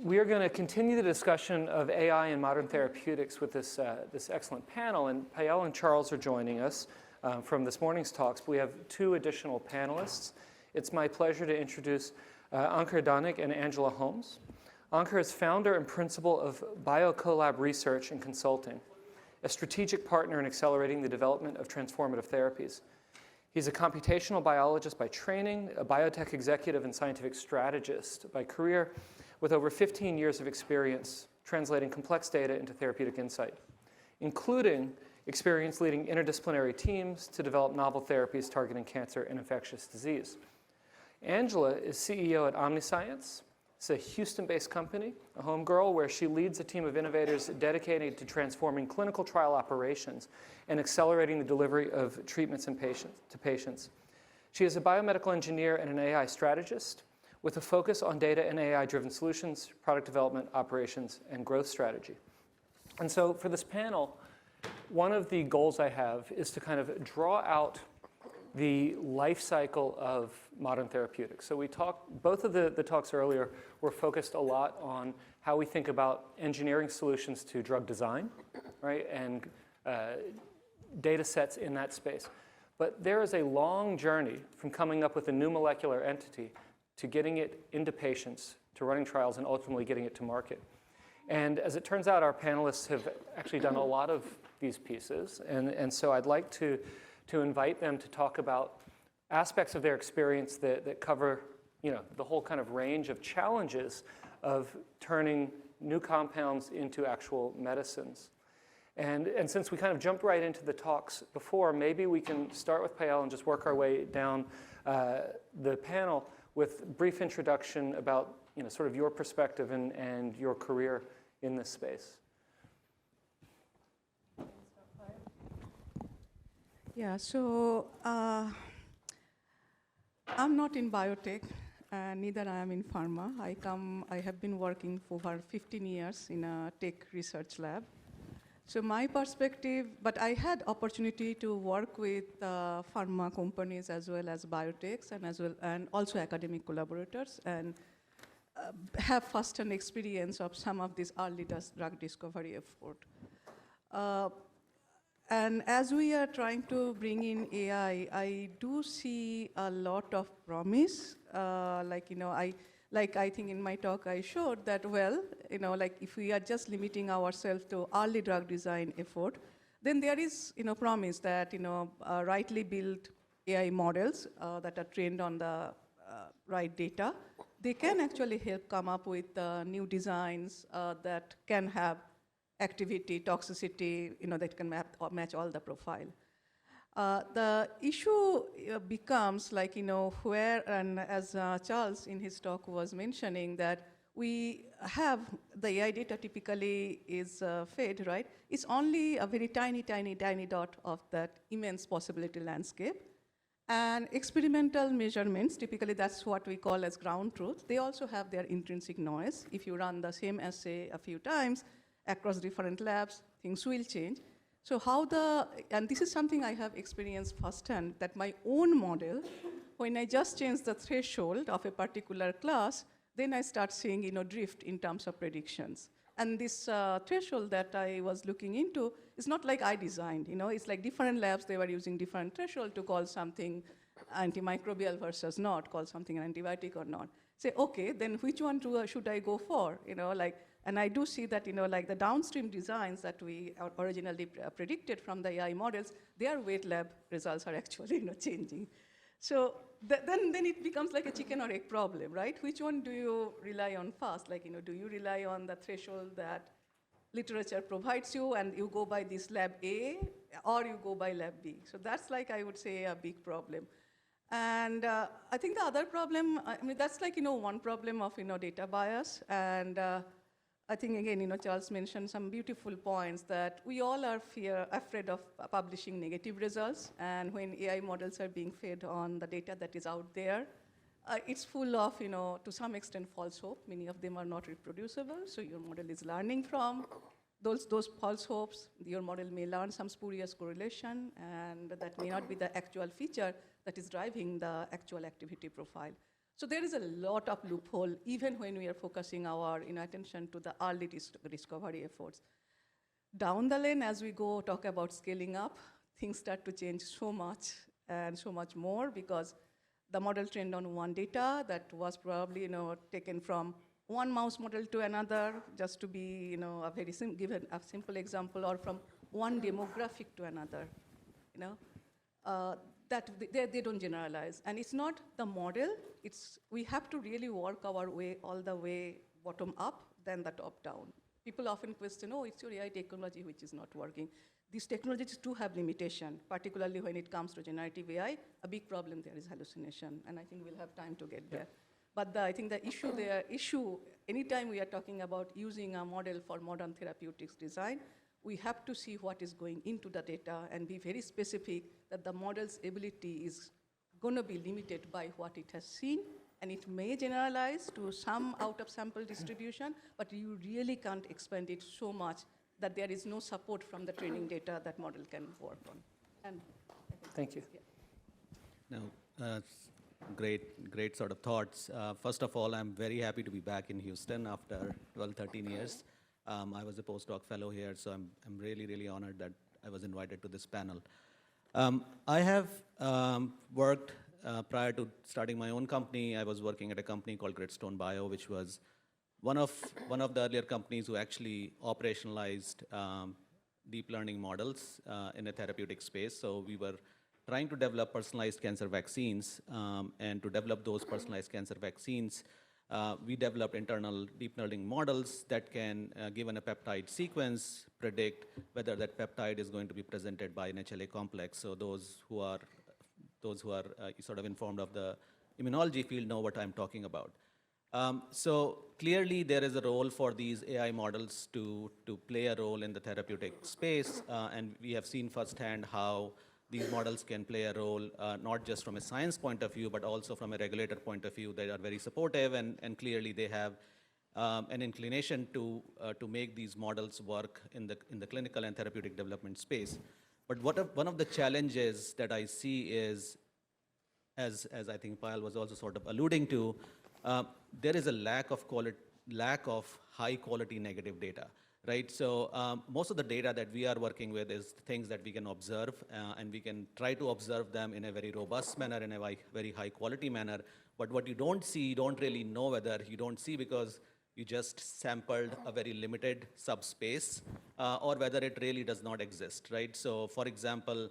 We are going to continue the discussion of AI and modern therapeutics with this excellent panel. And Payal and Charles are joining us from this morning's talks. But we have two additional panelists. It's my pleasure to introduce Ankur Danik and Angela Holmes. Ankur is founder and principal of BioCollab Research and Consulting, a strategic partner in accelerating the development of transformative therapies. He's a computational biologist by training, a biotech executive and scientific strategist by career, with over 15 years of experience translating complex data into therapeutic insight, including experience leading interdisciplinary teams to develop novel therapies targeting cancer and infectious disease. Angela is CEO at Omniscience. It's a Houston-based company, a homegirl, where she leads a team of innovators dedicated to transforming clinical trial operations and accelerating the delivery of treatments to patients. She is a biomedical engineer and an AI strategist with a focus on data and AI-driven solutions, product development, operations, and growth strategy. And so for this panel, one of the goals I have is to kind of draw out the life cycle of modern therapeutics. So we talked, both of the talks earlier were focused a lot on how we think about engineering solutions to drug design, right, and data sets in that space. But there is a long journey from coming up with a new molecular entity to getting it into patients, to running trials, and ultimately getting it to market. And as it turns out, our panelists have actually done a lot of these pieces. And so I'd like to invite them to talk about aspects of their experience that cover, the whole kind of range of challenges of turning new compounds into actual medicines. And since we kind of jumped right into the talks before, maybe we can start with Payal and just work our way down the panel with a brief introduction about sort of your perspective and your career in this space. Yeah, so I'm not in biotech, neither I am in pharma. I have been working for over 15 years in a tech research lab. So my perspective, but I had opportunity to work with pharma companies as well as biotechs and also academic collaborators and have first-hand experience of some of these early drug discovery effort. And as we are trying to bring in AI, I do see a lot of promise. I think in my talk I showed that, if we are just limiting ourselves to early drug design effort, then there is, promise that, rightly built AI models that are trained on the right data, they can actually help come up with new designs that can have activity, toxicity, that can match all the profile. The issue becomes where, and as Charles in his talk was mentioning, that we have the AI data typically is fed, right? It's only a very tiny dot of that immense possibility landscape. And experimental measurements, typically that's what we call as ground truth, they also have their intrinsic noise. If you run the same assay a few times across different labs, things will change. So and this is something I have experienced firsthand, that my own model, when I just change the threshold of a particular class, then I start seeing, drift in terms of predictions. And this threshold that I was looking into is not like I designed, it's like different labs, they were using different threshold to call something antimicrobial versus not, call something an antibiotic or not. Say, okay, then which one should I go for, and I do see that, the downstream designs that we originally predicted from the AI models, their wet lab results are actually, changing. So then it becomes like a chicken or egg problem, right? Which one do you rely on first? Do you rely on the threshold that literature provides you and you go by this lab A, or you go by lab B? So that's I would say a big problem. And I think the other problem, that's one problem of, data bias. And I think, again, Charles mentioned some beautiful points that we all are afraid of publishing negative results. And when AI models are being fed on the data that is out there, it's full of, to some extent, false hope. Many of them are not reproducible. So your model is learning from those false hopes. Your model may learn some spurious correlation, and that may not be the actual feature that is driving the actual activity profile. So there is a lot of loophole, even when we are focusing our attention to the early discovery efforts. Down the lane, as we go talk about scaling up, things start to change so much and so much more, because the model trained on one data that was probably taken from one mouse model to another, just to be a very given a simple example, or from one demographic to another, that they don't generalize. And it's not the model, we have to really work our way all the way bottom up, then the top down. People often question, oh, it's your AI technology which is not working. These technologies do have limitation, particularly when it comes to generative AI. A big problem there is hallucination, and I think we'll have time to get there. But I think the issue, anytime we are talking about using a model for modern therapeutics design, we have to see what is going into the data and be very specific that the model's ability is going to be limited by what it has seen, and it may generalize to some out-of-sample distribution, but you really can't expand it so much that there is no support from the training data that model can work on. And thank you. Yeah. No, great sort of thoughts. First of all, I'm very happy to be back in Houston after 12, 13 years. I was a postdoc fellow here, so I'm really, really honored that I was invited to this panel. I have worked, prior to starting my own company, I was working at a company called Gridstone Bio, which was one of the earlier companies who actually operationalized deep learning models in a therapeutic space. So we were trying to develop personalized cancer vaccines, and to develop those personalized cancer vaccines, we developed internal deep learning models that can, given a peptide sequence, predict whether that peptide is going to be presented by an HLA complex. So those who are sort of informed of the immunology field know what I'm talking about. So clearly there is a role for these AI models to play a role in the therapeutic space, and we have seen firsthand how these models can play a role, not just from a science point of view, but also from a regulator point of view. They are very supportive, and clearly they have an inclination to make these models work in the clinical and therapeutic development space. But one of the challenges that I see is, as I think Payal was also sort of alluding to, there is a lack of high quality negative data, right? So most of the data that we are working with is things that we can observe, and we can try to observe them in a very robust manner, in a very high quality manner. But what you don't see, you don't really know whether you don't see because you just sampled a very limited subspace, or whether it really does not exist, right? So for example,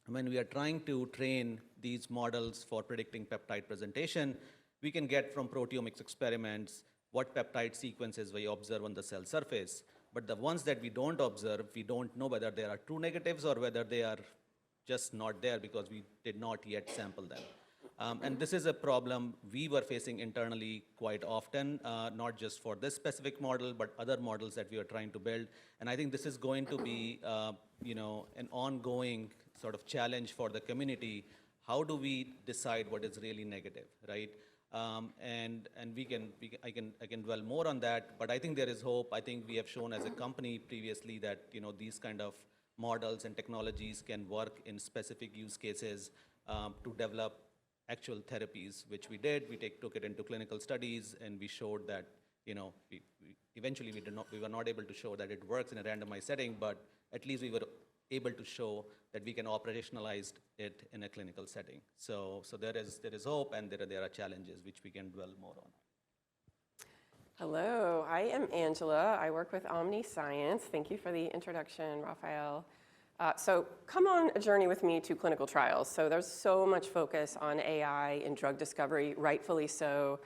when we are trying to train these models for predicting peptide presentation, we can get from proteomics experiments what peptide sequences we observe on the cell surface. But the ones that we don't observe, we don't know whether they are true negatives or whether they are just not there because we did not yet sample them. And this is a problem we were facing internally quite often, not just for this specific model, but other models that we are trying to build. And I think this is going to be an ongoing sort of challenge for the community. How do we decide what is really negative, right? And I can dwell more on that, but I think there is hope. I think we have shown as a company previously that these kind of models and technologies can work in specific use cases to develop actual therapies, which we did. We took it into clinical studies, and we showed that eventually we were not able to show that it works in a randomized setting, but at least we were able to show that we can operationalize it in a clinical setting. So there is hope, and there are challenges which we can dwell more on. Hello, I am Angela. I work with OmniScience. Thank you for the introduction, Raphael. So come on a journey with me to clinical trials. So there's so much focus on AI in drug discovery, rightfully so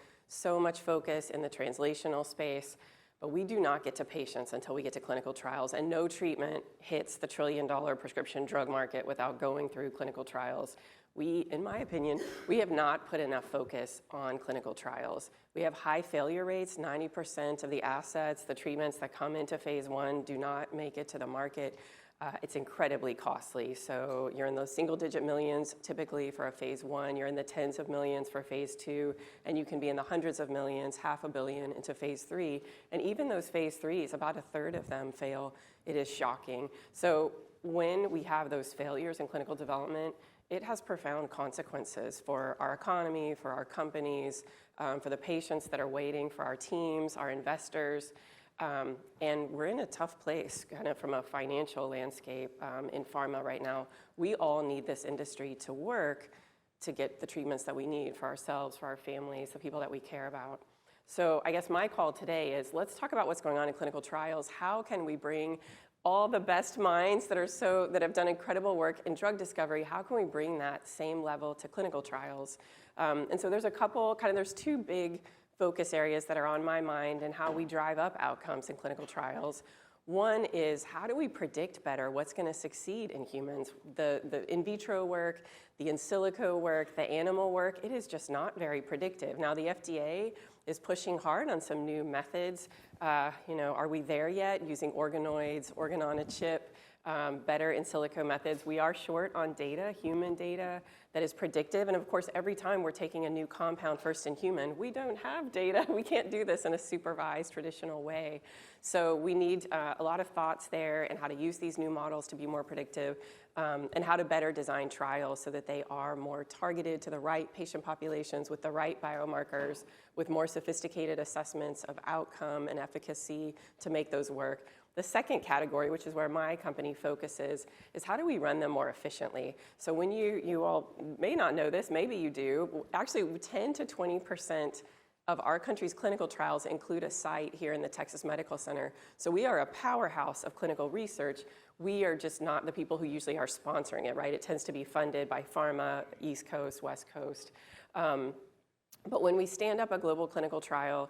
much focus in the translational space, but we do not get to patients until we get to clinical trials, and no treatment hits the $1 trillion prescription drug market without going through clinical trials. In my opinion, we have not put enough focus on clinical trials. We have high failure rates. 90% of the assets, the treatments that come into phase 1 do not make it to the market. It's incredibly costly. So you're in those single-digit millions typically for a phase 1. You're in the tens of millions for phase 2, and you can be in the hundreds of millions, $500 million into phase 3. And even those phase 3s, about a third of them fail. It is shocking. So when we have those failures in clinical development, it has profound consequences for our economy, for our companies, for the patients that are waiting, for our teams, our investors. And we're in a tough place, kind of from a financial landscape in pharma right now. We all need this industry to work to get the treatments that we need for ourselves, for our families, the people that we care about. So I guess my call today is, let's talk about what's going on in clinical trials. How can we bring all the best minds that have done incredible work in drug discovery, how can we bring that same level to clinical trials? And so there's two big focus areas that are on my mind and how we drive up outcomes in clinical trials. One is, how do we predict better what's going to succeed in humans? The in vitro work, the in silico work, the animal work, it is just not very predictive. Now, the FDA is pushing hard on some new methods. Are we there yet? Using organoids, organ on a chip, better in silico methods. We are short on data, human data, that is predictive. And of course, every time we're taking a new compound first in human, we don't have data. We can't do this in a supervised, traditional way. So we need a lot of thoughts there and how to use these new models to be more predictive, and how to better design trials so that they are more targeted to the right patient populations with the right biomarkers, with more sophisticated assessments of outcome and efficacy to make those work. The second category, which is where my company focuses, is how do we run them more efficiently? So when you all may not know this, maybe you do, actually 10 to 20% of our country's clinical trials include a site here in the Texas Medical Center. So we are a powerhouse of clinical research. We are just not the people who usually are sponsoring it, right? It tends to be funded by pharma, East Coast, West Coast. But when we stand up a global clinical trial,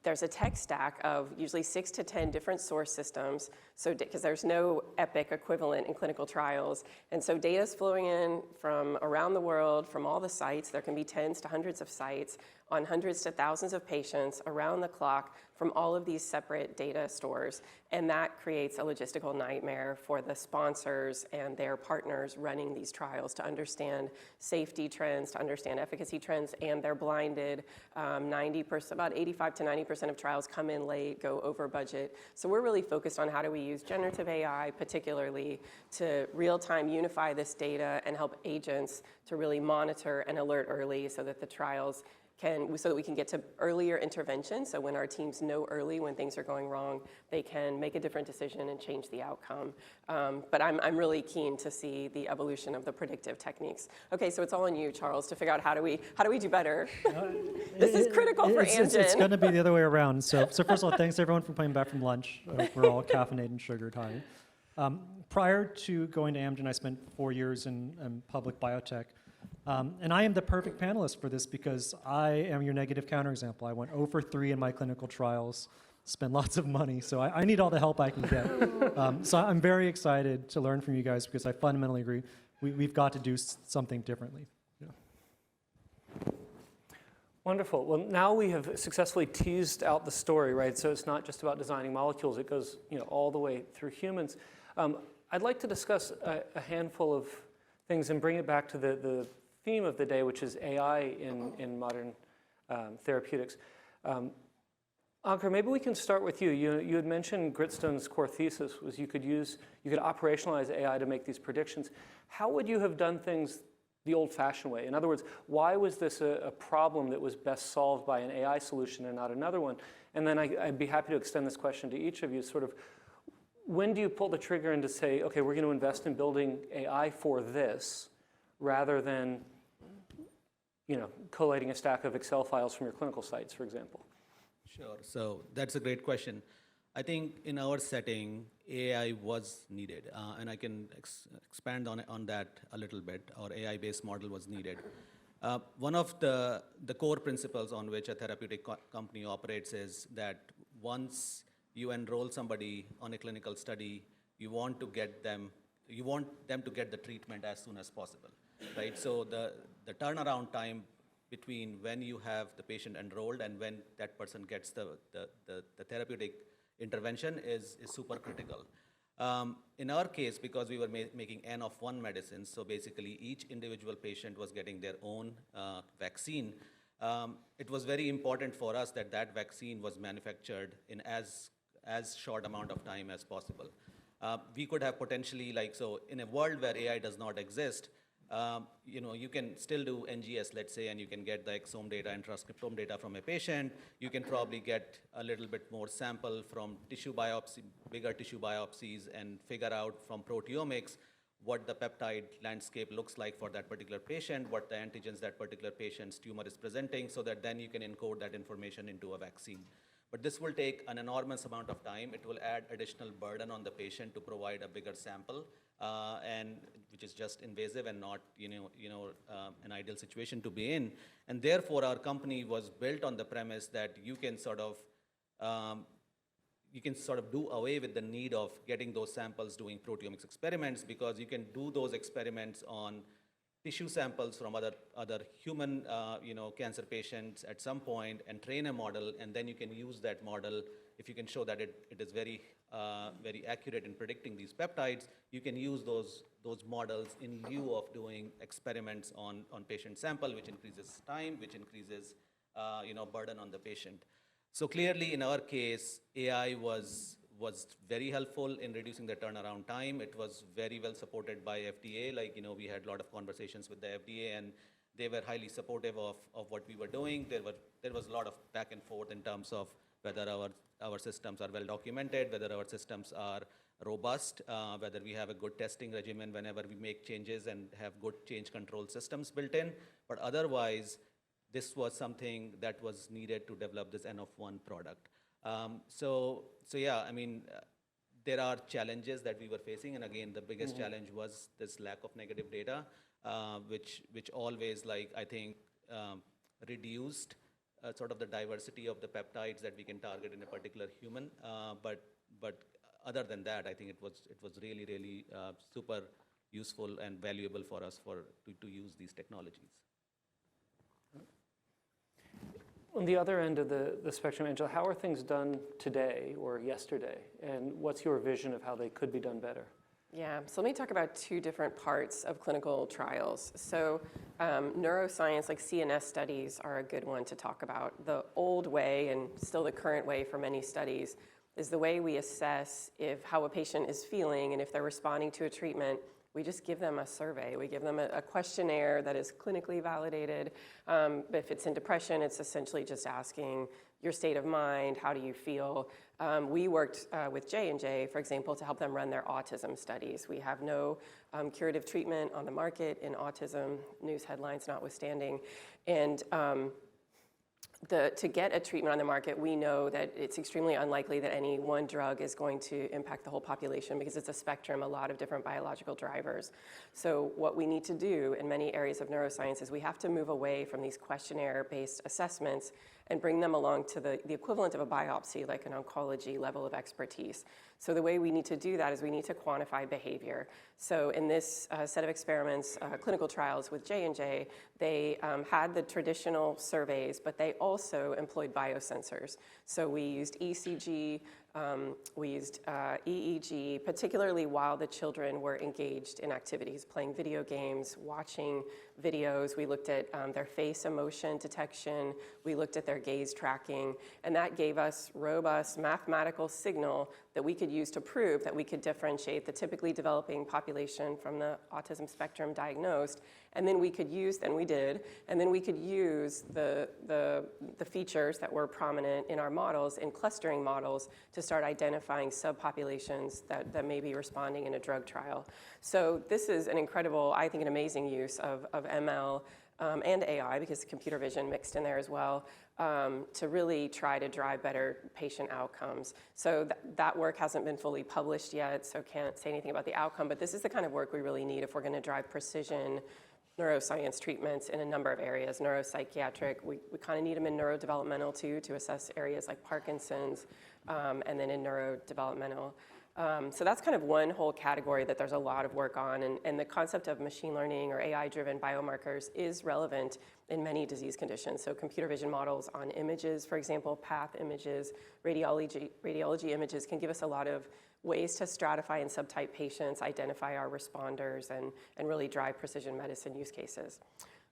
there's a tech stack of usually 6 to 10 different source systems, so because there's no Epic equivalent in clinical trials. And so data is flowing in from around the world, from all the sites. There can be tens to hundreds of sites on hundreds to thousands of patients around the clock from all of these separate data stores. And that creates a logistical nightmare for the sponsors and their partners running these trials to understand safety trends, to understand efficacy trends, and they're blinded. 90%, about 85 to 90% of trials come in late, go over budget. So we're really focused on how do we use generative AI particularly to real-time unify this data and help agents to really monitor and alert early so that the trials so that we can get to earlier intervention. So when our teams know early when things are going wrong, they can make a different decision and change the outcome. But I'm really keen to see the evolution of the predictive techniques. Okay, so it's all on you, Charles, to figure out how do we do better. This is critical for Amgen. It's going to be the other way around. So first of all, thanks everyone for coming back from lunch. I hope we're all caffeinated and sugared high. Prior to going to Amgen, I spent 4 years in public biotech. And I am the perfect panelist for this because I am your negative counterexample. I went over 3 in my clinical trials, spent lots of money, so I need all the help I can get. So I'm very excited to learn from you guys because I fundamentally agree we've got to do something differently. Yeah. Wonderful. Well, now we have successfully teased out the story, right? So it's not just about designing molecules. It goes, all the way through humans. I'd like to discuss a handful of things and bring it back to the theme of the day, which is AI in modern therapeutics. Ankur, maybe we can start with you. You had mentioned Gritstone's core thesis was you could operationalize AI to make these predictions. How would you have done things the old-fashioned way? In other words, why was this a problem that was best solved by an AI solution and not another one? And then I'd be happy to extend this question to each of you. Sort of, when do you pull the trigger and to say, okay, we're going to invest in building AI for this, rather than collating a stack of Excel files from your clinical sites, for example? Sure. So that's a great question. I think in our setting, AI was needed, and I can expand on that a little bit. Our AI-based model was needed. One of the core principles on which a therapeutic company operates is that once you enroll somebody on a clinical study, you want them to get the treatment as soon as possible, right? So the turnaround time between when you have the patient enrolled and when that person gets the therapeutic intervention is super critical. In our case, because we were making N of 1 medicines, so basically each individual patient was getting their own vaccine, it was very important for us that that vaccine was manufactured in as short amount of time as possible. We could have potentially, so in a world where AI does not exist, you can still do NGS, let's say, and you can get the exome data and transcriptome data from a patient. You can probably get a little bit more sample from tissue biopsy, bigger tissue biopsies, and figure out from proteomics what the peptide landscape looks like for that particular patient, what the antigens that particular patient's tumor is presenting, so that then you can encode that information into a vaccine. But this will take an enormous amount of time. It will add additional burden on the patient to provide a bigger sample, and which is just invasive and not an ideal situation to be in. And therefore, our company was built on the premise that you can sort of do away with the need of getting those samples doing proteomics experiments, because you can do those experiments on tissue samples from other human cancer patients at some point and train a model, and then you can use that model. If you can show that it is very accurate in predicting these peptides, you can use those models in lieu of doing experiments on patient sample, which increases time, which increases burden on the patient. So clearly, in our case, AI was very helpful in reducing the turnaround time. It was very well supported by FDA. We had a lot of conversations with the FDA, and they were highly supportive of what we were doing. There was a lot of back and forth in terms of whether our systems are well documented, whether our systems are robust, whether we have a good testing regimen whenever we make changes and have good change control systems built in. But otherwise, this was something that was needed to develop this N of 1 product. So yeah, I mean, there are challenges that we were facing, and again, the biggest challenge was this lack of negative data, which always, I think, reduced sort of the diversity of the peptides that we can target in a particular human. But other than that, I think it was really super useful and valuable for us to use these technologies. On the other end of the spectrum, Angela, how are things done today or yesterday? And what's your vision of how they could be done better? Yeah, so let me talk about two different parts of clinical trials. So neuroscience, like CNS studies, are a good one to talk about. The old way, and still the current way for many studies, is the way we assess how a patient is feeling and if they're responding to a treatment. We just give them a survey. We give them a questionnaire that is clinically validated. If it's in depression, it's essentially just asking your state of mind, how do you feel? We worked with J&J, for example, to help them run their autism studies. We have no curative treatment on the market in autism, news headlines notwithstanding. And to get a treatment on the market, we know that it's extremely unlikely that any one drug is going to impact the whole population, because it's a spectrum, a lot of different biological drivers. So what we need to do in many areas of neuroscience is we have to move away from these questionnaire-based assessments and bring them along to the equivalent of a biopsy, like an oncology level of expertise. So the way we need to do that is we need to quantify behavior. So in this set of experiments, clinical trials with J&J, they had the traditional surveys, but they also employed biosensors. So we used ECG, we used EEG, particularly while the children were engaged in activities, playing video games, watching videos. We looked at their face emotion detection. We looked at their gaze tracking. And that gave us robust mathematical signal that we could use to prove that we could differentiate the typically developing population from the autism spectrum diagnosed. And then we could use, and we did, and then we could use the features that were prominent in our models, in clustering models, to start identifying subpopulations that may be responding in a drug trial. So this is an incredible, I think, an amazing use of ML and AI, because computer vision mixed in there as well, to really try to drive better patient outcomes. So that work hasn't been fully published yet, so can't say anything about the outcome, but this is the kind of work we really need if we're going to drive precision neuroscience treatments in a number of areas. Neuropsychiatric, we kind of need them in neurodevelopmental too, to assess areas like Parkinson's, and then in neurodevelopmental. So that's kind of one whole category that there's a lot of work on, and the concept of machine learning or AI-driven biomarkers is relevant in many disease conditions. So computer vision models on images, for example, path images, radiology images can give us a lot of ways to stratify and subtype patients, identify our responders, and really drive precision medicine use cases.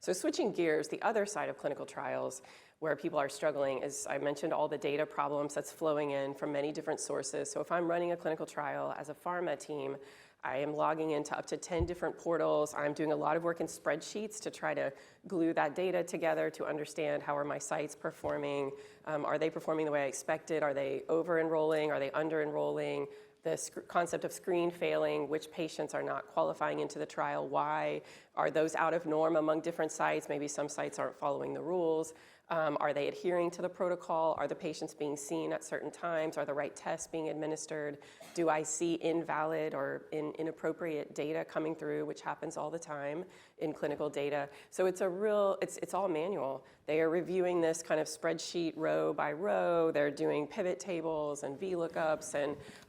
So switching gears, the other side of clinical trials where people are struggling is, I mentioned all the data problems that's flowing in from many different sources. So if I'm running a clinical trial as a pharma team, I am logging into up to 10 different portals. I'm doing a lot of work in spreadsheets to try to glue that data together to understand how are my sites performing. Are they performing the way I expected? Are they over-enrolling? Are they under-enrolling? The concept of screen failing, which patients are not qualifying into the trial, why? Are those out of norm among different sites? Maybe some sites aren't following the rules. Are they adhering to the protocol? Are the patients being seen at certain times? Are the right tests being administered? Do I see invalid or inappropriate data coming through, which happens all the time in clinical data? So it's it's all manual. They are reviewing this kind of spreadsheet row by row. They're doing pivot tables and VLOOKUPs,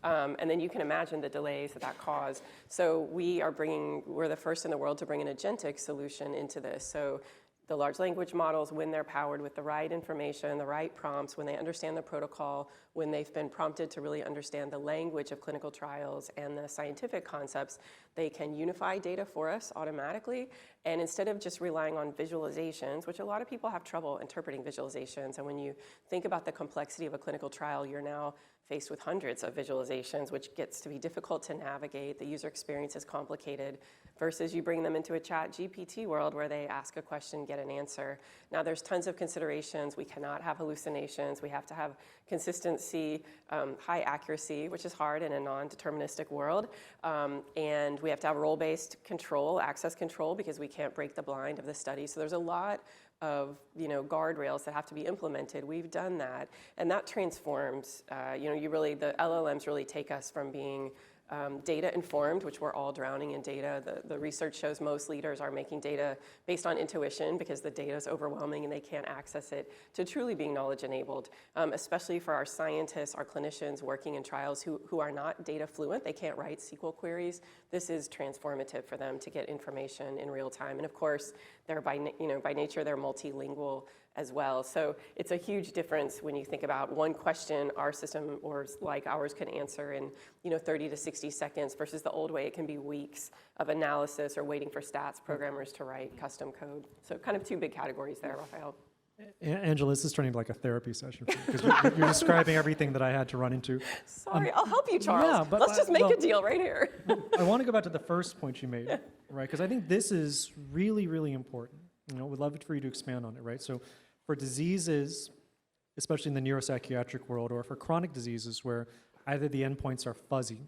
and then you can imagine the delays that caused. So we're the first in the world to bring an agentic solution into this. So the large language models, when they're powered with the right information, the right prompts, when they understand the protocol, when they've been prompted to really understand the language of clinical trials and the scientific concepts, they can unify data for us automatically. And instead of just relying on visualizations, which a lot of people have trouble interpreting visualizations, and when you think about the complexity of a clinical trial, you're now faced with hundreds of visualizations, which gets to be difficult to navigate. The user experience is complicated, versus you bring them into a chat GPT world where they ask a question, get an answer. Now there's tons of considerations. We cannot have hallucinations. We have to have consistency, high accuracy, which is hard in a non-deterministic world. And we have to have role-based control, access control, because we can't break the blind of the study. So there's a lot of guardrails that have to be implemented. We've done that, and that transforms. The LLMs really take us from being data informed, which we're all drowning in data. The research shows most leaders are making data based on intuition because the data is overwhelming and they can't access it, to truly being knowledge enabled, especially for our scientists, our clinicians working in trials who are not data fluent. They can't write SQL queries. This is transformative for them to get information in real time. And of course, they're by nature, they're multilingual as well. So it's a huge difference when you think about one question our system or like ours can answer in 30 to 60 seconds versus the old way it can be weeks of analysis or waiting for stats programmers to write custom code. So kind of two big categories there, Raphael. Angela, this is turning like a therapy session for you, because you're describing everything that I had to run into. Sorry, I'll help you, Charles. Yeah, but Let's just make a deal right here. I want to go back to the first point you made, right? Because I think this is really, really important. We'd love for you to expand on it, right? So for diseases, especially in the neuropsychiatric world, or for chronic diseases where either the endpoints are fuzzy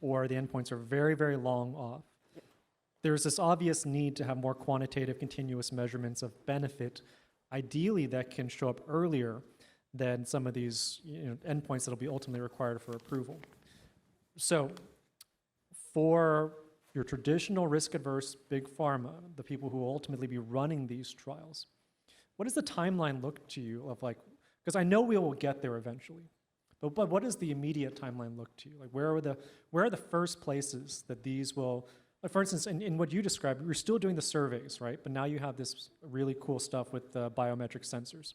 or the endpoints are very, very long off, there's this obvious need to have more quantitative, continuous measurements of benefit, ideally that can show up earlier than some of these endpoints that will be ultimately required for approval. So for your traditional risk-averse big pharma, the people who will ultimately be running these trials, what does the timeline look to you of because I know we will get there eventually, but what does the immediate timeline look to you? Like where are the first places that these will, for instance, in what you described, you're still doing the surveys, right? But now you have this really cool stuff with the biometric sensors.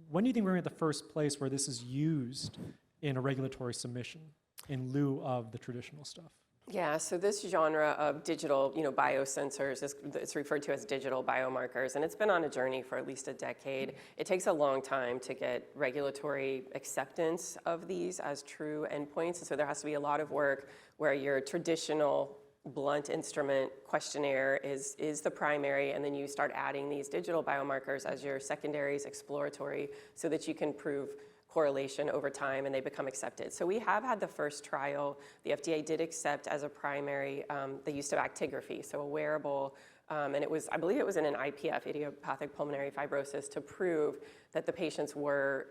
When do you think we're at the first place where this is used in a regulatory submission in lieu of the traditional stuff? Yeah, so this genre of digital, biosensors, it's referred to as digital biomarkers, and it's been on a journey for at least a decade. It takes a long time to get regulatory acceptance of these as true endpoints, and so there has to be a lot of work where your traditional blunt instrument questionnaire is the primary, and then you start adding these digital biomarkers as your secondaries, exploratory, so that you can prove correlation over time and they become accepted. So we have had the first trial. The FDA did accept as a primary the use of actigraphy, so a wearable, and I believe it was in an IPF, idiopathic pulmonary fibrosis, to prove that the patients were,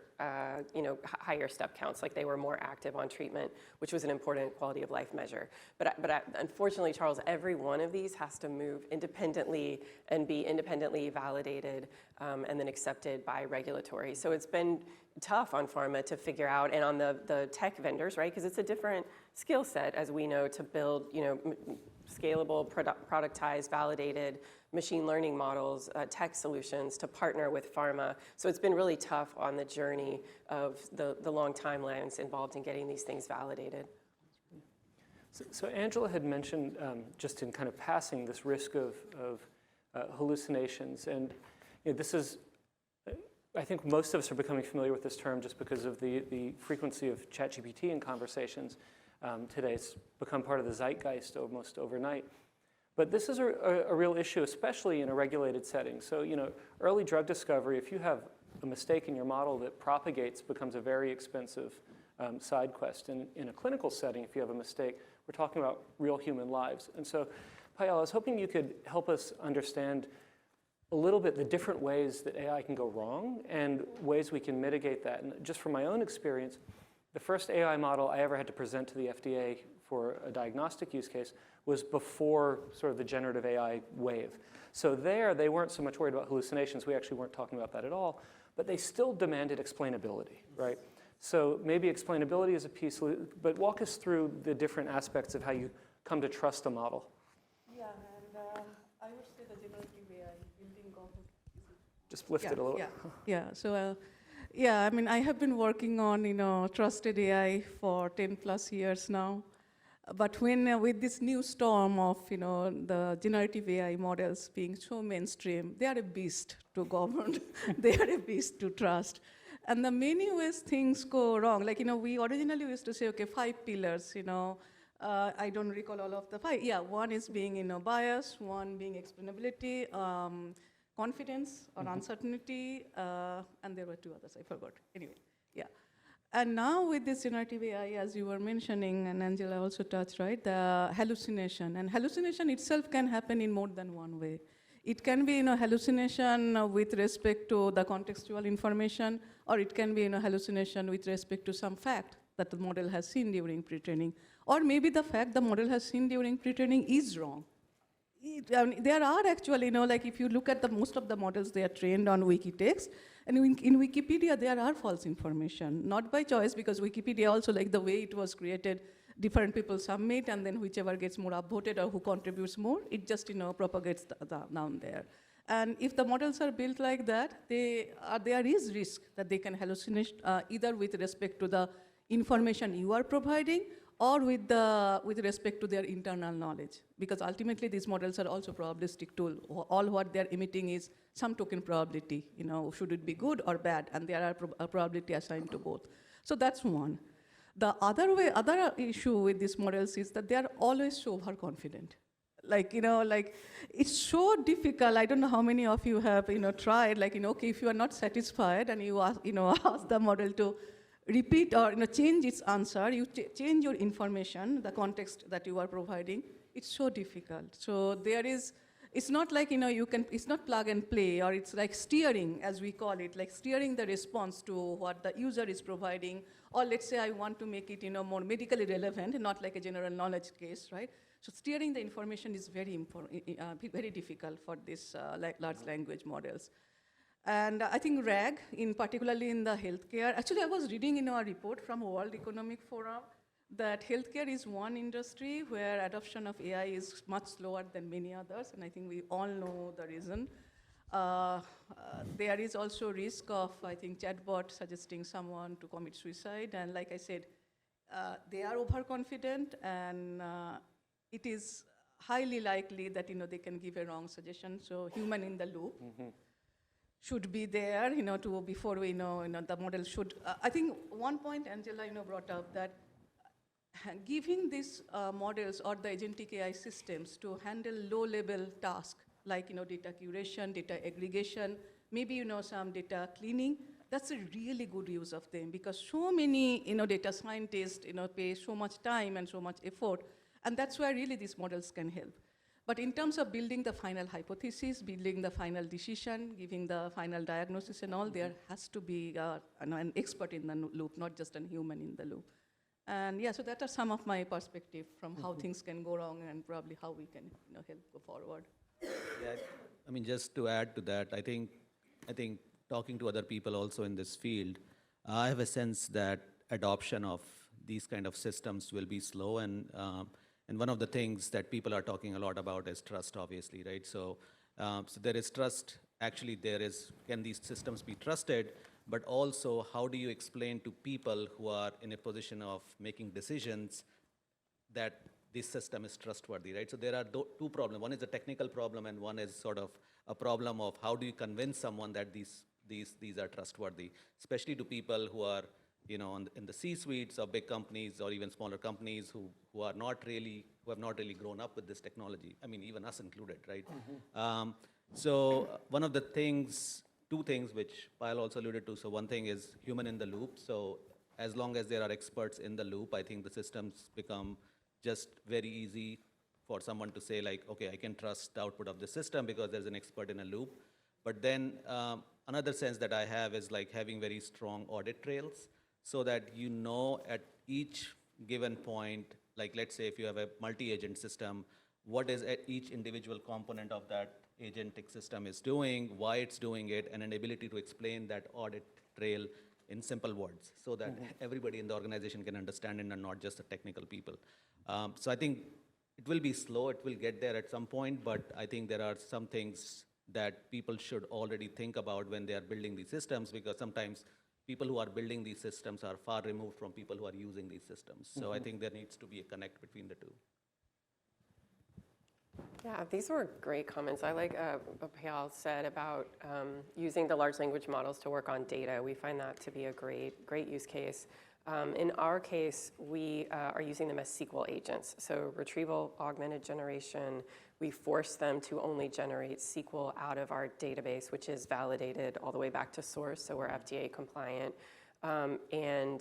higher step counts, like they were more active on treatment, which was an important quality of life measure. But unfortunately, Charles, every one of these has to move independently and be independently validated and then accepted by regulatory. So it's been tough on pharma to figure out, and on the tech vendors, right? Because it's a different skill set, as we know, to build, scalable, productized, validated machine learning models, tech solutions to partner with pharma. So it's been really tough on the journey of the long timelines involved in getting these things validated. So Angela had mentioned, just in kind of passing, this risk of hallucinations. And this is, I think most of us are becoming familiar with this term just because of the frequency of ChatGPT in conversations. today. It's become part of the zeitgeist almost overnight. But this is a real issue, especially in a regulated setting. So, early drug discovery, if you have a mistake in your model that propagates, becomes a very expensive side quest. And in a clinical setting, if you have a mistake, we're talking about real human lives. And so, Payal, I was hoping you could help us understand a little bit the different ways that AI can go wrong and ways we can mitigate that. And just from my own experience, the first AI model I ever had to present to the FDA for a diagnostic use case was before sort of the generative AI wave. So there, they weren't so much worried about hallucinations. We actually weren't talking about that at all. But they still demanded explainability, right? So maybe explainability is a piece, but walk us through the different aspects of how you come to trust a model. Yeah, and I would say the generative AI building government. Just lift it a little. Yeah. So, I mean, I have been working on, trusted AI for 10 plus years now. But when with this new storm of, the generative AI models being so mainstream, they are a beast to govern. They are a beast to trust. And the many ways things go wrong. Like, we originally used to say, okay, 5 pillars, I don't recall all of the 5. Yeah, one is being, bias, one being explainability, confidence or uncertainty, and there were 2 others, I forgot. Anyway, yeah. And now with this generative AI, as you were mentioning, and Angela also touched, right, the hallucination. And hallucination itself can happen in more than one way. It can be, hallucination with respect to the contextual information, or it can be, hallucination with respect to some fact that the model has seen during pre-training. Or maybe the fact the model has seen during pre-training is wrong. There are actually, like if you look at most of the models, they are trained on Wikitext. And in Wikipedia, there are false information, not by choice, because Wikipedia also, like the way it was created, different people submit, and then whichever gets more upvoted or who contributes more, it just, propagates down there. And if the models are built like that, there is risk that they can hallucinate either with respect to the information you are providing, or with respect to their internal knowledge. Because ultimately, these models are also probabilistic tool. All what they're emitting is some token probability, should it be good or bad, and there are a probability assigned to both. So that's one. The other issue with these models is that they are always so overconfident. Like, it's so difficult. I don't know how many of you have, tried, okay, if you are not satisfied and you ask, ask the model to repeat or change its answer, you change your information, the context that you are providing, it's so difficult. So it's not like, it's not plug and play, or it's like steering, as we call it, like steering the response to what the user is providing, or let's say I want to make it, more medically relevant, not like a general knowledge case, right? So steering the information is very important, very difficult for these large language models. And I think RAG, particularly in the healthcare, actually I was reading in a report from World Economic Forum that healthcare is one industry where adoption of AI is much slower than many others, and I think we all know the reason. There is also risk of, I think, chatbot suggesting someone to commit suicide, and like I said, they are overconfident, and it is highly likely that they can give a wrong suggestion. So human in the loop. Should be there, to before we know, the model should. I think one point Angela, brought up that giving these models or the agentic AI systems to handle low-level tasks like, data curation, data aggregation, maybe, some data cleaning. That's a really good use of them, because so many, data scientists, pay so much time and so much effort, and that's where really these models can help. But in terms of building the final hypothesis, building the final decision, giving the final diagnosis and all, there has to be an expert in the loop, not just a human in the loop. And yeah, so that are some of my perspective from how things can go wrong and probably how we can help go forward. Yeah, I mean, just to add to that, I think talking to other people also in this field, I have a sense that adoption of these kind of systems will be slow, and one of the things that people are talking a lot about is trust, obviously, right? So there is trust. Actually, can these systems be trusted? But also, how do you explain to people who are in a position of making decisions that this system is trustworthy, right? So there are 2 problems. One is a technical problem, and one is sort of a problem of how do you convince someone that these are trustworthy, especially to people who are in the C-suites of big companies or even smaller companies who have not really grown up with this technology. I mean, even us included, right? So one of the things, two things which Payal also alluded to. So one thing is human in the loop. So as long as there are experts in the loop, I think the systems become just very easy for someone to say like, okay, I can trust the output of the system because there's an expert in a loop. But then another sense that I have is like having very strong audit trails so that at each given point, like let's say if you have a multi-agent system, what is each individual component of that agentic system is doing, why it's doing it, and an ability to explain that audit trail in simple words so that everybody in the organization can understand it and not just the technical people. So I think it will be slow, it will get there at some point, but I think there are some things that people should already think about when they are building these systems, because sometimes people who are building these systems are far removed from people who are using these systems. So I think there needs to be a connect between the two. Yeah, these were great comments. I like what Payal said about using the large language models to work on data. We find that to be a great use case. In our case, we are using them as SQL agents. So retrieval augmented generation, we force them to only generate SQL out of our database, which is validated all the way back to source, so we're FDA compliant. And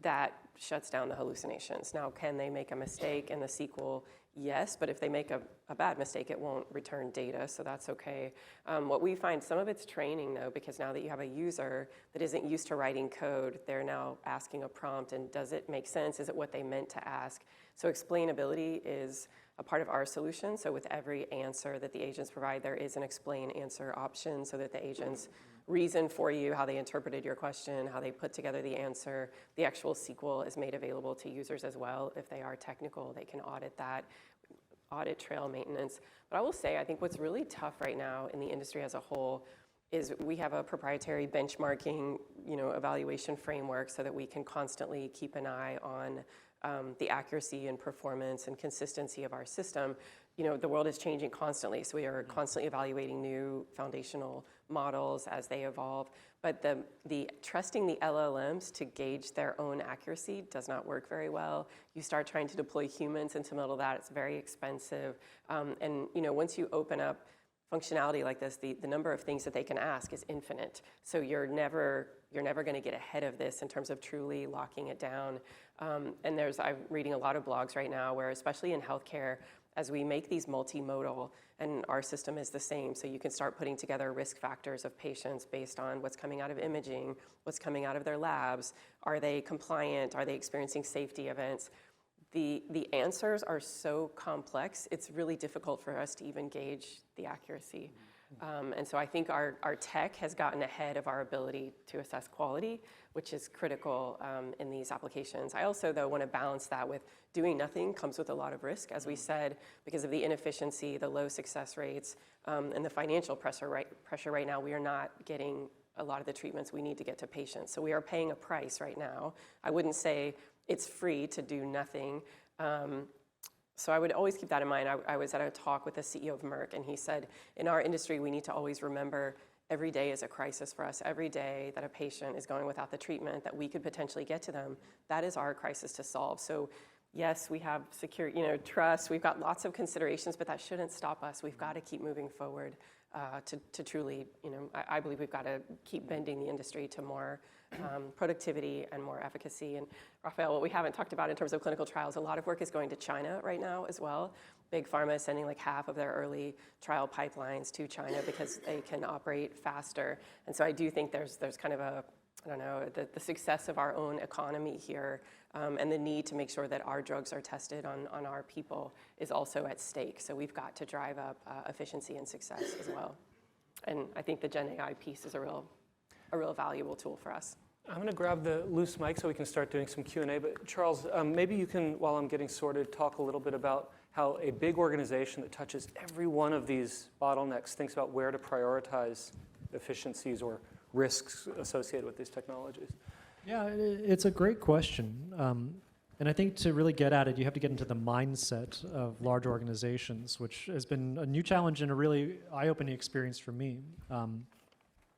that shuts down the hallucinations. Now, can they make a mistake in the SQL? Yes, but if they make a bad mistake, it won't return data, so that's okay. What we find, some of it's training though, because now that you have a user that isn't used to writing code, they're now asking a prompt, and does it make sense? Is it what they meant to ask? So explainability is a part of our solution. So with every answer that the agents provide, there is an explain answer option so that the agents reason for you how they interpreted your question, how they put together the answer. The actual SQL is made available to users as well. If they are technical, they can audit that, audit trail maintenance. But I will say, I think what's really tough right now in the industry as a whole is we have a proprietary benchmarking, evaluation framework so that we can constantly keep an eye on the accuracy and performance and consistency of our system. The world is changing constantly, so we are constantly evaluating new foundational models as they evolve. But the trusting the LLMs to gauge their own accuracy does not work very well. You start trying to deploy humans into the middle of that, it's very expensive. And once you open up functionality like this, the number of things that they can ask is infinite. So you're never going to get ahead of this in terms of truly locking it down. And I'm reading a lot of blogs right now where, especially in healthcare, as we make these multimodal, and our system is the same, so you can start putting together risk factors of patients based on what's coming out of imaging, what's coming out of their labs, are they compliant, are they experiencing safety events? The answers are so complex, it's really difficult for us to even gauge the accuracy. And so I think our tech has gotten ahead of our ability to assess quality, which is critical in these applications. I also, though, want to balance that with doing nothing comes with a lot of risk, as we said, because of the inefficiency, the low success rates, and the financial pressure right now. We are not getting a lot of the treatments we need to get to patients. So we are paying a price right now. I wouldn't say it's free to do nothing. So I would always keep that in mind. I was at a talk with the CEO of Merck, and he said, in our industry, we need to always remember every day is a crisis for us. Every day that a patient is going without the treatment that we could potentially get to them, that is our crisis to solve. So yes, we have secure, trust. We've got lots of considerations, but that shouldn't stop us. We've got to keep moving forward to truly, I believe we've got to keep bending the industry to more productivity and more efficacy. And Raphael, what we haven't talked about in terms of clinical trials, a lot of work is going to China right now as well. Big Pharma is sending like half of their early trial pipelines to China because they can operate faster. And so I do think there's kind of the success of our own economy here and the need to make sure that our drugs are tested on our people is also at stake. So we've got to drive up efficiency and success as well. And I think the Gen AI piece is a real valuable tool for us. I'm going to grab the loose mic so we can start doing some Q&A. But Charles, maybe you can, while I'm getting sorted, talk a little bit about how a big organization that touches every one of these bottlenecks thinks about where to prioritize efficiencies or risks associated with these technologies. Yeah, it's a great question. And I think to really get at it, you have to get into the mindset of large organizations, which has been a new challenge and a really eye-opening experience for me.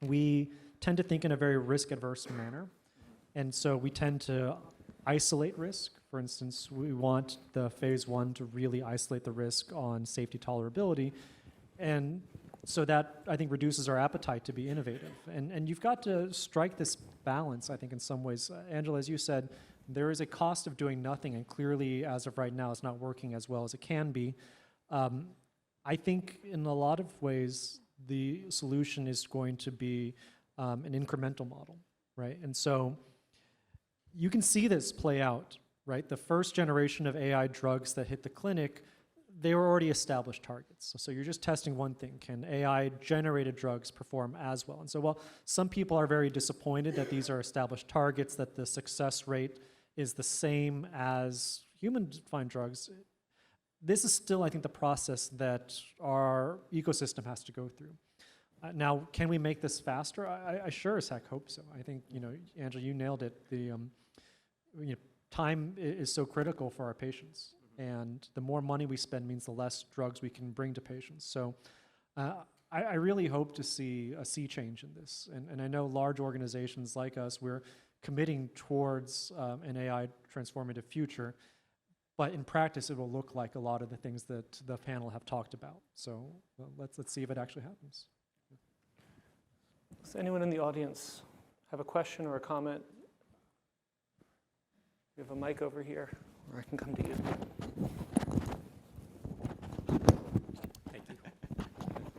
We tend to think in a very risk-averse manner. And so we tend to isolate risk. For instance, we want the phase 1 to really isolate the risk on safety tolerability. And so that, I think, reduces our appetite to be innovative. And you've got to strike this balance, I think, in some ways. Angela, as you said, there is a cost of doing nothing, and clearly, as of right now, it's not working as well as it can be. I think in a lot of ways, the solution is going to be an incremental model, right? And so you can see this play out, right? The first generation of AI drugs that hit the clinic, they were already established targets. So you're just testing one thing. Can AI-generated drugs perform as well? And so while some people are very disappointed that these are established targets, that the success rate is the same as human-defined drugs, this is still, I think, the process that our ecosystem has to go through. Now, can we make this faster? I sure as heck hope so. I think, Angela, you nailed it. The time is so critical for our patients. And the more money we spend means the less drugs we can bring to patients. So I really hope to see a sea change in this. And I know large organizations like us, we're committing towards an AI transformative future. But in practice, it will look like a lot of the things that the panel have talked about. So let's see if it actually happens. Does anyone in the audience have a question or a comment? We have a mic over here, or I can come to you.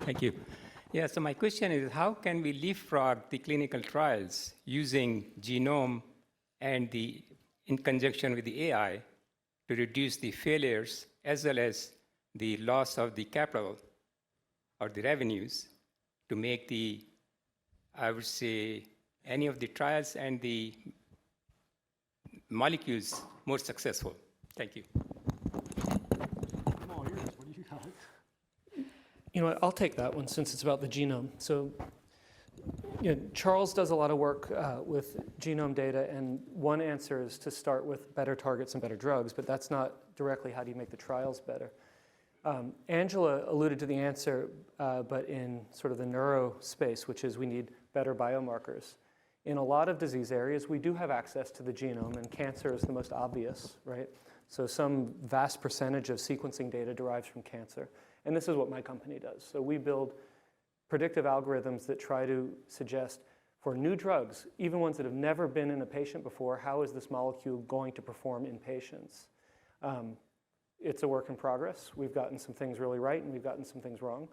Thank you. Yeah, so my question is, how can we leapfrog the clinical trials using genome and in conjunction with the AI to reduce the failures as well as the loss of the capital or the revenues to make I would say, any of the trials and the molecules more successful? Thank you. I'll take that one since it's about the genome. So, Charles does a lot of work with genome data, and one answer is to start with better targets and better drugs, but that's not directly how do you make the trials better. Angela alluded to the answer, but in sort of the neuro space, which is we need better biomarkers. In a lot of disease areas, we do have access to the genome, and cancer is the most obvious, right? So some vast percentage of sequencing data derives from cancer. And this is what my company does. So we build predictive algorithms that try to suggest for new drugs, even ones that have never been in a patient before, how is this molecule going to perform in patients? It's a work in progress. We've gotten some things really right, and we've gotten some things wrong.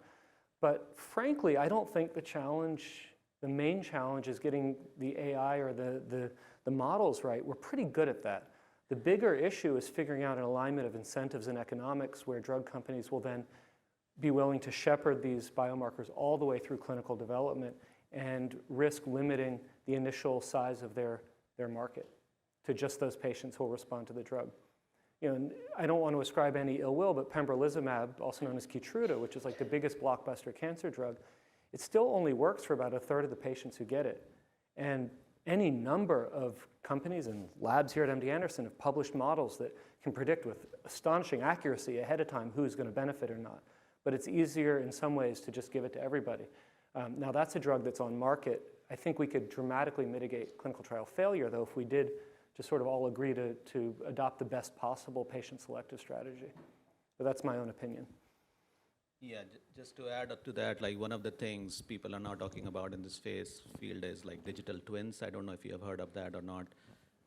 But frankly, I don't think the main challenge is getting the AI or the models right. We're pretty good at that. The bigger issue is figuring out an alignment of incentives and economics where drug companies will then be willing to shepherd these biomarkers all the way through clinical development and risk limiting the initial size of their market to just those patients who will respond to the drug. And I don't want to ascribe any ill will, but pembrolizumab, also known as Keytruda, which is like the biggest blockbuster cancer drug, it still only works for about a third of the patients who get it. And any number of companies and labs here at MD Anderson have published models that can predict with astonishing accuracy ahead of time who's going to benefit or not. But it's easier in some ways to just give it to everybody. Now that's a drug that's on market. I think we could dramatically mitigate clinical trial failure, though, if we did just sort of all agree to adopt the best possible patient selective strategy. But that's my own opinion. Yeah, just to add up to that, like one of the things people are now talking about in this field is like digital twins. I don't know if you have heard of that or not,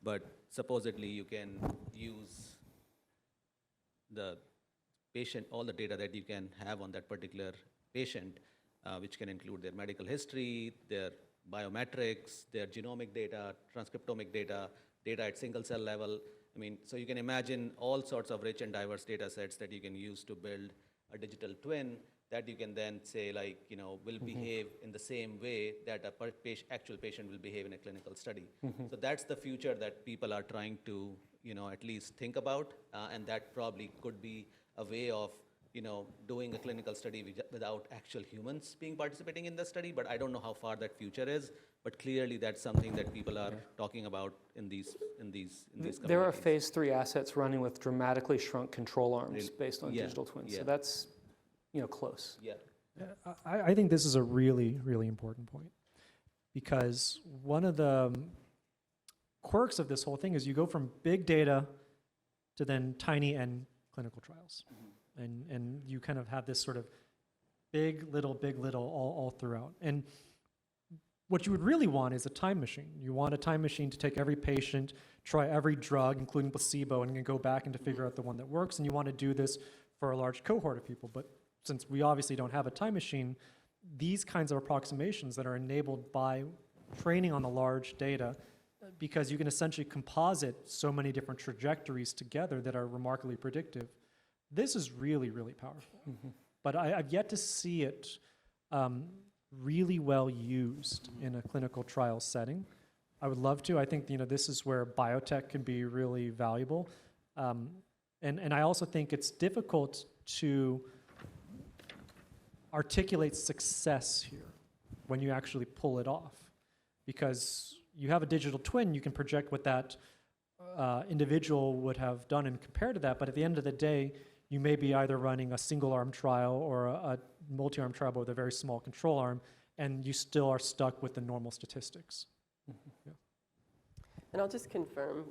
but supposedly you can use the patient, all the data that you can have on that particular patient, which can include their medical history, their biometrics, their genomic data, transcriptomic data, data at single cell level. I mean, so you can imagine all sorts of rich and diverse data sets that you can use to build a digital twin that you can then say, like, will behave in the same way that actual patient will behave in a clinical study. So that's the future that people are trying to, at least think about, and that probably could be a way of, doing a clinical study without actual humans being participating in the study. But I don't know how far that future is. But clearly, that's something that people are talking about in these There are phase 3 assets running with dramatically shrunk control arms based on digital twins. So that's, close. Yeah. I think this is a really, really important point, because one of the quirks of this whole thing is you go from big data to then tiny N clinical trials. And you kind of have this sort of big, little, all throughout. And what you would really want is a time machine. You want a time machine to take every patient, try every drug, including placebo, and then go back and to figure out the one that works. And you want to do this for a large cohort of people. But since we obviously don't have a time machine, these kinds of approximations that are enabled by training on the large data, because you can essentially composite so many different trajectories together that are remarkably predictive, this is really, really powerful. But I've yet to see it really well used in a clinical trial setting. I would love to. I think this is where biotech can be really valuable. And I also think it's difficult to articulate success here when you actually pull it off. Because you have a digital twin, you can project what that individual would have done and compare to that, but at the end of the day, you may be either running a single-arm trial or a multi-arm trial with a very small control arm, and you still are stuck with the normal statistics. Yeah. And I'll just confirm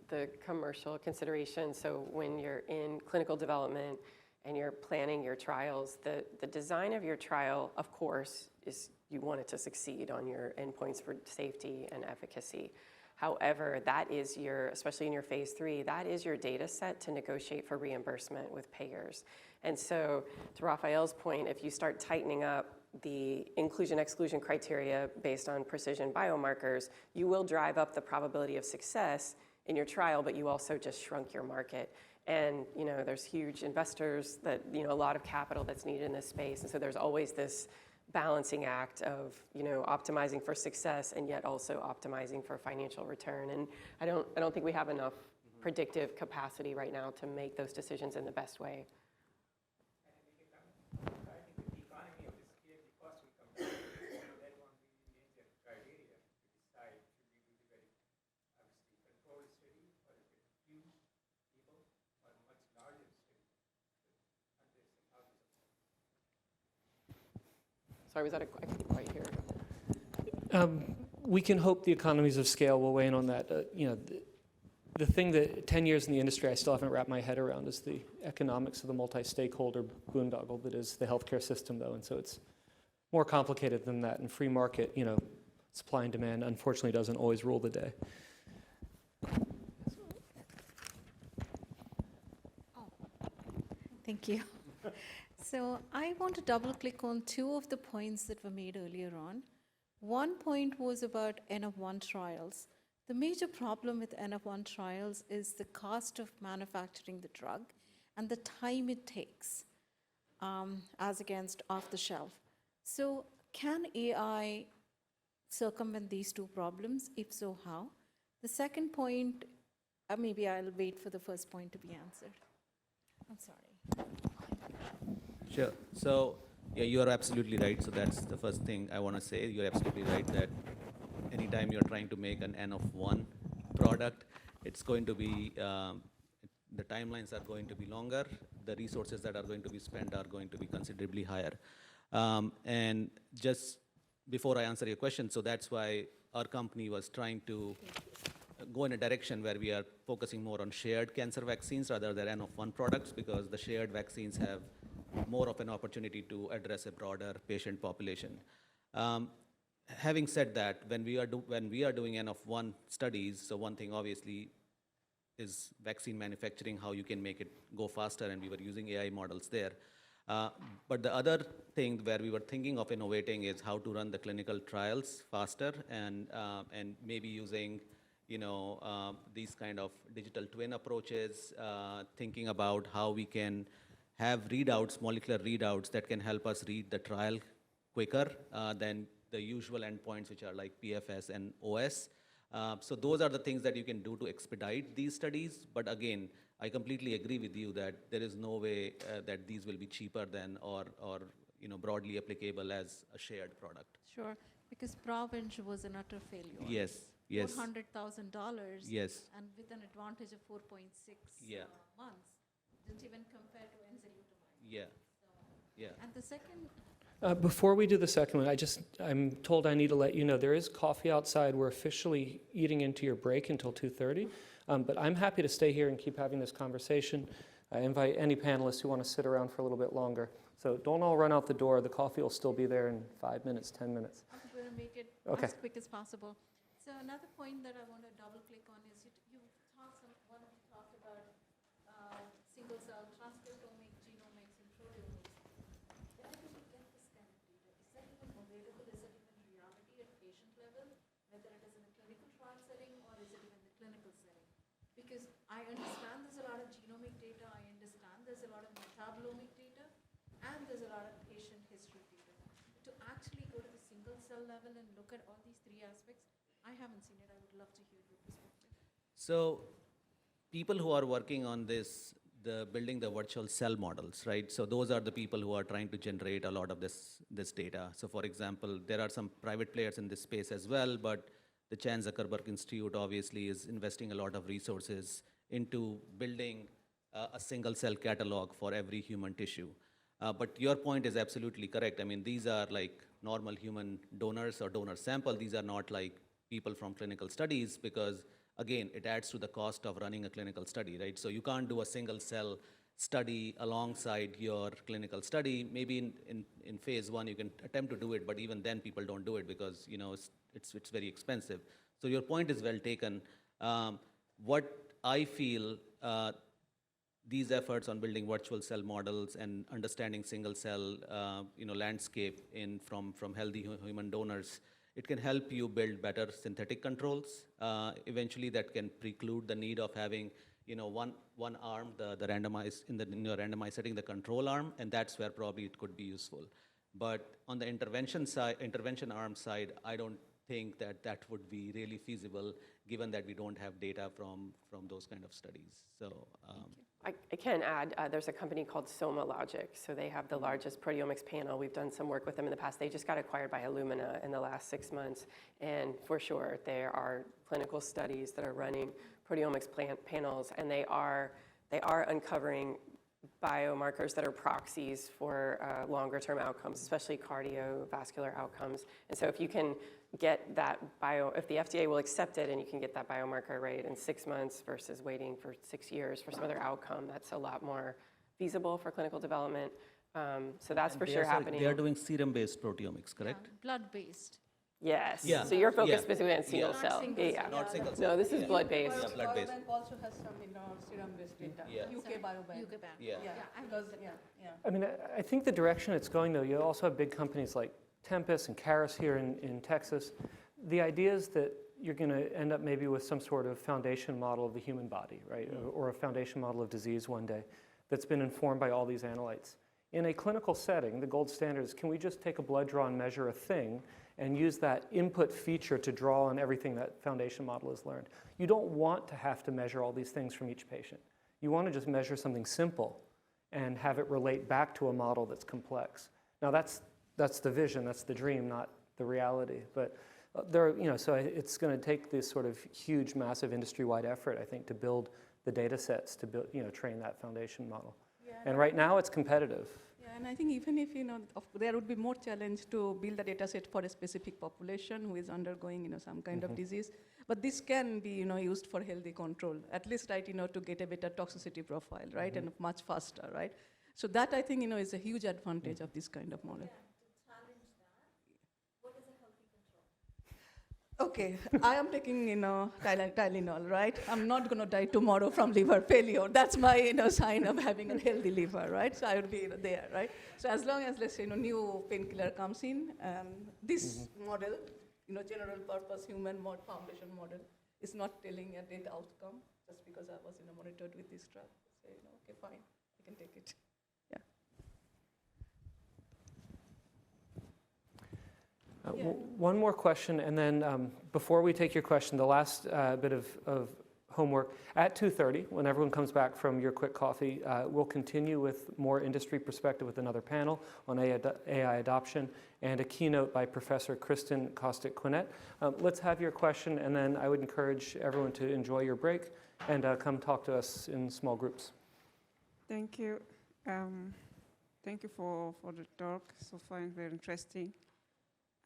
the commercial consideration. So when you're in clinical development and you're planning your trials, the design of your trial, of course, is you want it to succeed on your endpoints for safety and efficacy. However, that is especially in your phase 3, that is your data set to negotiate for reimbursement with payers. And so to Raphael's point, if you start tightening up the inclusion-exclusion criteria based on precision biomarkers, you will drive up the probability of success in your trial, but you also just shrunk your market. And there's huge investors that, a lot of capital that's needed in this space. And so there's always this balancing act of optimizing for success and yet also optimizing for financial return. And I don't think we have enough predictive capacity right now to make those decisions in the best way. Sorry, I couldn't quite hear. We can hope the economies of scale will weigh in on that. The thing that 10 years in the industry I still haven't wrapped my head around is the economics of the multi-stakeholder boondoggle that is the healthcare system, though. And so it's more complicated than that. And free market, supply and demand, unfortunately, doesn't always rule the day. Thank you. So I want to double click on two of the points that were made earlier on. One point was about N of 1 trials. The major problem with N of 1 trials is the cost of manufacturing the drug and the time it takes as against off the shelf. So can AI circumvent these two problems? If so, how? The second point, maybe I'll wait for the first point to be answered. I'm sorry. Sure. So, yeah, you are absolutely right. So that's the first thing I want to say. You're absolutely right that anytime you're trying to make an N of 1 product, it's going to be, the timelines are going to be longer. The resources that are going to be spent are going to be considerably higher. And just before I answer your question, so that's why our company was trying to go in a direction where we are focusing more on shared cancer vaccines rather than N of 1 products, because the shared vaccines have more of an opportunity to address a broader patient population. Having said that, when we are doing N of 1 studies, so one thing obviously is vaccine manufacturing, how you can make it go faster, and we were using AI models there. But the other thing where we were thinking of innovating is how to run the clinical trials faster, and maybe using these kind of digital twin approaches, thinking about how we can have readouts, molecular readouts that can help us read the trial quicker than the usual endpoints, which are like PFS and OS. So those are the things that you can do to expedite these studies. But again, I completely agree with you that there is no way that these will be cheaper than or broadly applicable as a shared product. Sure, because Provenge was an utter failure. Yes, yes. $400,000. Yes. And with an advantage of 4.6 months, didn't even compare to enzalutamide. Yeah, yeah. And the second Before we do the second one, I'm told I need to let you know there is coffee outside. We're officially eating into your break until 2:30, but I'm happy to stay here and keep having this conversation. I invite any panelists who want to sit around for a little bit longer. So don't all run out the door. The coffee will still be there in 5 minutes, 10 minutes. I'm going to make it Okay. as quick as possible. So another point that I want to double click on is you talked about single cell transcriptomic, genomics, and proteomics. Where do we get this kind of data? Is that even available? Is it even reality at patient level, whether it is in a clinical trial setting or is it even the clinical setting? Because I understand there's a lot of genomic data, I understand there's a lot of metabolomic data, and there's a lot of patient history data. To actually go to the single cell level and look at all these three aspects, I haven't seen it. I would love to hear your perspective. So people who are working on this, building the virtual cell models, right? So those are the people who are trying to generate a lot of this data. So for example, there are some private players in this space as well, but the Chan Zuckerberg Institute obviously is investing a lot of resources into building a single cell catalog for every human tissue. But your point is absolutely correct. I mean, these are like normal human donors or donor sample. These are not like people from clinical studies because, again, it adds to the cost of running a clinical study, right? So you can't do a single cell study alongside your clinical study. Maybe in phase 1 you can attempt to do it, but even then people don't do it because it's very expensive. So your point is well taken. What I feel these efforts on building virtual cell models and understanding single cell landscape from healthy human donors, it can help you build better synthetic controls. Eventually, that can preclude the need of having one arm, the randomized in your randomized setting, the control arm, and that's where probably it could be useful. But on the intervention arm side, I don't think that would be really feasible, given that we don't have data from those kind of studies. So. I can add, there's a company called SomaLogic. So they have the largest proteomics panel. We've done some work with them in the past. They just got acquired by Illumina in the last 6 months. And for sure, there are clinical studies that are running proteomics panels, and they are uncovering biomarkers that are proxies for longer-term outcomes, especially cardiovascular outcomes. And so if you can get that if the FDA will accept it and you can get that biomarker rate in 6 months versus waiting for 6 years for some other outcome, that's a lot more feasible for clinical development. So that's for sure happening. They are doing serum-based proteomics, correct? Yeah, blood-based. Yes. Yeah. So you're focused Yeah. specifically on single Yeah. cell. Not single Yeah. cell. Not single cell. No, this is Yeah. blood-based. Yeah, blood-based. Biobank also has some serum-based data. Yeah. UK Biobank. UK Bank. Yeah. Because, I mean, I think the direction it's going, though, you also have big companies like Tempus and Caris here in Texas. The idea is that you're going to end up maybe with some sort of foundation model of the human body, right? Or a foundation model of disease one day that's been informed by all these analytes. In a clinical setting, the gold standard is, can we just take a blood draw and measure a thing and use that input feature to draw on everything that foundation model has learned? You don't want to have to measure all these things from each patient. You want to just measure something simple and have it relate back to a model that's complex. Now that's the vision, that's the dream, not the reality. But so it's going to take this sort of huge, massive industry-wide effort, I think, to build the data sets to build, train that foundation model. Yeah. And right now it's competitive. Yeah, and I think even if, there would be more challenge to build a data set for a specific population who is undergoing, some kind of disease. But this can be, used for healthy control, at least, right, to get a better toxicity profile, right, and much faster, right? So that, I think, is a huge advantage of this kind of model. Okay, I am taking, Tylenol, right? I'm not going to die tomorrow from liver failure. That's my, sign of having a healthy liver, right? So I would be there, right? So as long as, let's say, new painkiller comes in, this model, general purpose human foundation model, is not telling a death outcome just because I was, monitored with this drug. So, okay, fine, I can take it. Yeah. One more question, and then before we take your question, the last bit of homework. At 2:30, when everyone comes back from your quick coffee, we'll continue with more industry perspective with another panel on AI adoption and a keynote by Professor Kristen Kostick-Quinet. Let's have your question, and then I would encourage everyone to enjoy your break and come talk to us in small groups. Thank you. Thank you for the talk. So far, very interesting.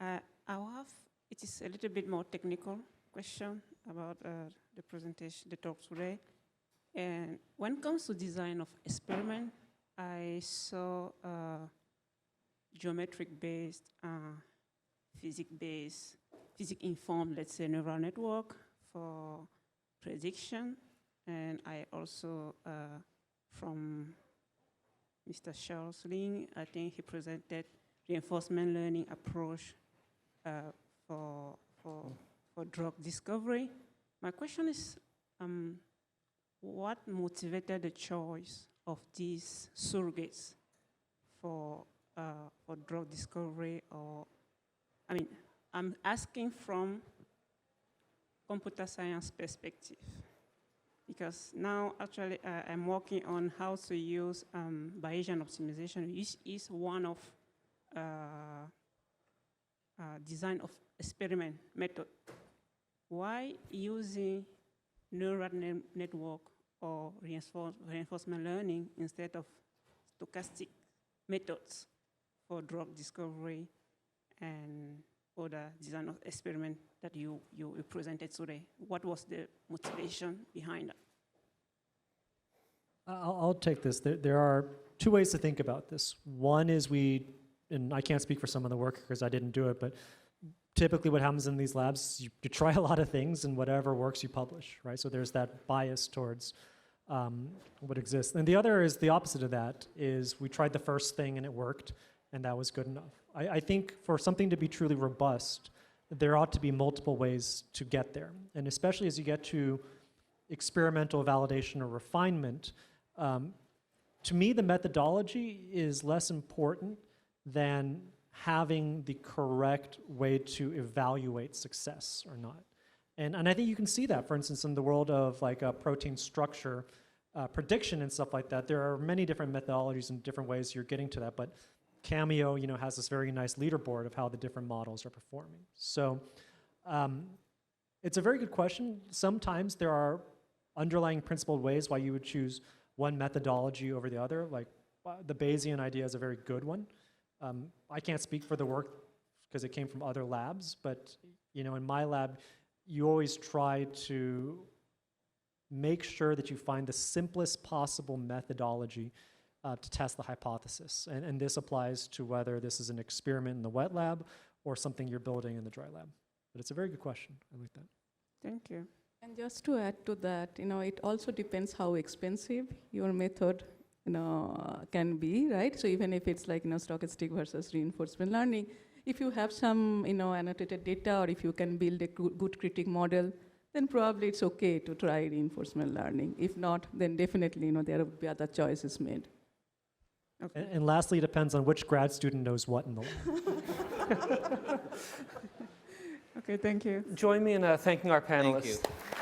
It is a little bit more technical question about the presentation, the talk today. And when it comes to design of experiment, I saw geometric-based, physics-based, physics-informed, let's say, neural network for prediction. And I also, from Mr. Charles Ling, I think he presented reinforcement learning approach for drug discovery. My question is, what motivated the choice of these surrogates for drug discovery? Or, I mean, I'm asking from computer science perspective, because now actually I'm working on how to use Bayesian optimization, which is one of design of experiment method. Why using neural network or reinforcement learning instead of stochastic methods for drug discovery and other design of experiment that you presented today? What was the motivation behind that? I'll take this. There are two ways to think about this. One is and I can't speak for some of the work because I didn't do it, but typically what happens in these labs, you try a lot of things and whatever works you publish, right? So there's that bias towards what exists. And the other is the opposite of that, is we tried the first thing and it worked and that was good enough. I think for something to be truly robust, there ought to be multiple ways to get there. And especially as you get to experimental validation or refinement, to me the methodology is less important than having the correct way to evaluate success or not. And I think you can see that, for instance, in the world of like protein structure, prediction and stuff like that. There are many different methodologies and different ways you're getting to that, but Cameo, has this very nice leaderboard of how the different models are performing. So it's a very good question. Sometimes there are underlying principled ways why you would choose one methodology over the other. Like the Bayesian idea is a very good one. I can't speak for the work because it came from other labs, but in my lab, you always try to make sure that you find the simplest possible methodology to test the hypothesis. And this applies to whether this is an experiment in the wet lab or something you're building in the dry lab. But it's a very good question. I like that. Thank you. And just to add to that, it also depends how expensive your method can be, right? So even if it's like stochastic versus reinforcement learning, if you have some annotated data, or if you can build a good critic model, then probably it's okay to try reinforcement learning. If not, then definitely there would be other choices made. Okay. And lastly, it depends on which grad student knows what in the lab. Okay, thank you. Join me in thanking our panelists. Thank you.